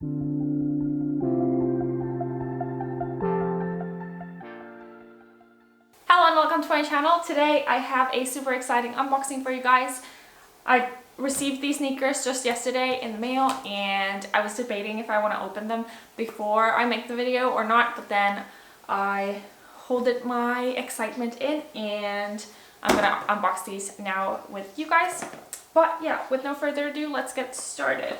Hello and welcome to my channel. Today I have a super exciting unboxing for you guys. I received these sneakers just yesterday in the mail and I was debating if I want to open them before I make the video or not, but then I holded my excitement in and I'm gonna unbox these now with you guys. But yeah, with no further ado, let's get started.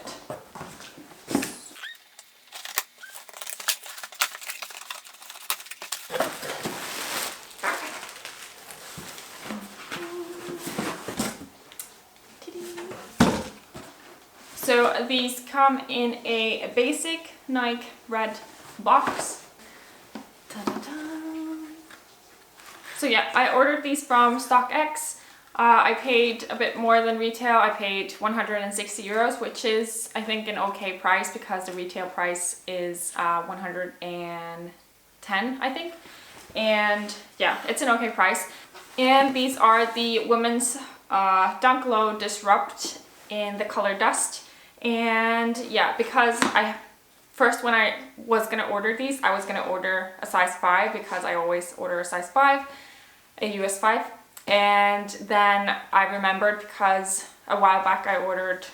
So these come in a basic Nike red box. Ta-da-da. So yeah, I ordered these from StockX. I paid a bit more than retail. I paid 160 euros, which is I think an okay price because the retail price is 110, I think. And yeah, it's an okay price. And these are the women's Dunk Low Disrupt in the color Dust. And yeah, because when I was gonna order these, I was gonna order a size 5 because I always order a size 5, a US 5. And then I remembered because a while back I ordered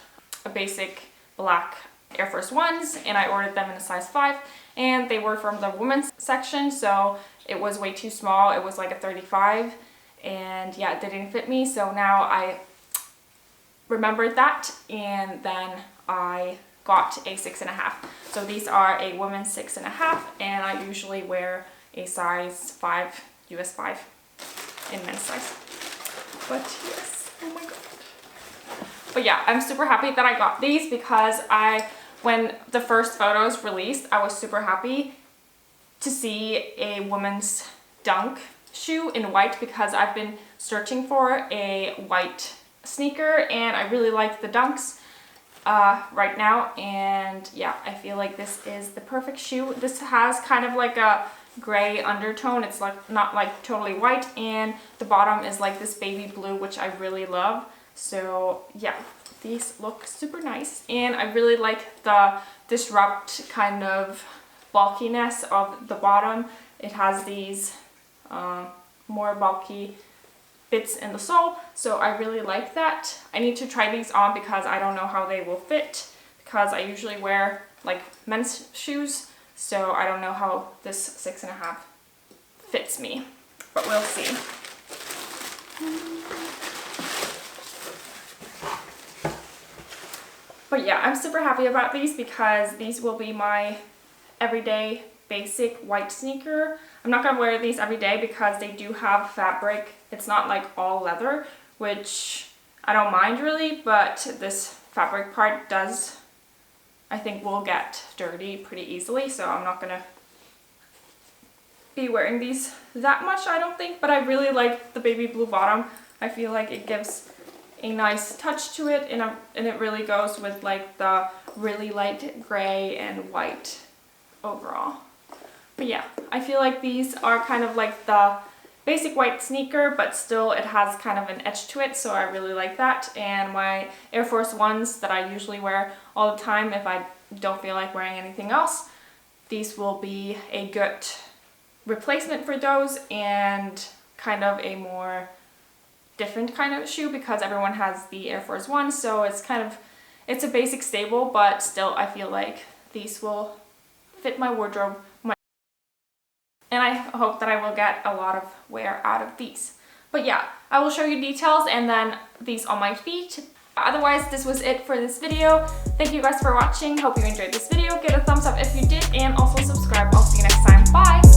a basic black Air Force Ones and I ordered them in a size 5 and they were from the women's section, so it was way too small. It was like a 35 and yeah, it didn't fit me. So now I remembered that and then I got a 6.5. So these are a women's 6.5 and I usually wear a size 5, US 5 in men's size. But yes, oh my god. But yeah, I'm super happy that I got these because when the first photos released, I was super happy to see a woman's Dunk shoe in white because I've been searching for a white sneaker and I really like the Dunks right now, and yeah, I feel like this is the perfect shoe. This has kind of like a gray undertone. It's like not like totally white, and the bottom is like this baby blue, which I really love. So yeah, these look super nice and I really like the Disrupt kind of bulkiness of the bottom. It has these more bulky bits in the sole, so I really like that. I need to try these on because I don't know how they will fit because I usually wear like men's shoes, so I don't know how this 6.5 fits me, but we'll see. But yeah, I'm super happy about these because these will be my everyday basic white sneaker. I'm not gonna wear these every day because they do have fabric. It's not like all leather, which I don't mind really, but this fabric part does, I think, will get dirty pretty easily, so I'm not gonna be wearing these that much, I don't think. But I really like the baby blue bottom. I feel like it gives a nice touch to it, and it really goes with like the really light gray and white overall. But yeah, I feel like these are kind of like the basic white sneaker, but still it has kind of an edge to it, so I really like that. And my Air Force Ones that I usually wear all the time if I don't feel like wearing anything else, these will be a good replacement for those and kind of a more different kind of shoe because everyone has the Air Force One, so it's a basic staple, but still I feel like these will fit my wardrobe. And I hope that I will get a lot of wear out of these. But yeah, I will show you details and then these on my feet. Otherwise, this was it for this video. Thank you guys for watching. Hope you enjoyed this video. Give it a thumbs up if you did and also subscribe. I'll see you next time. Bye!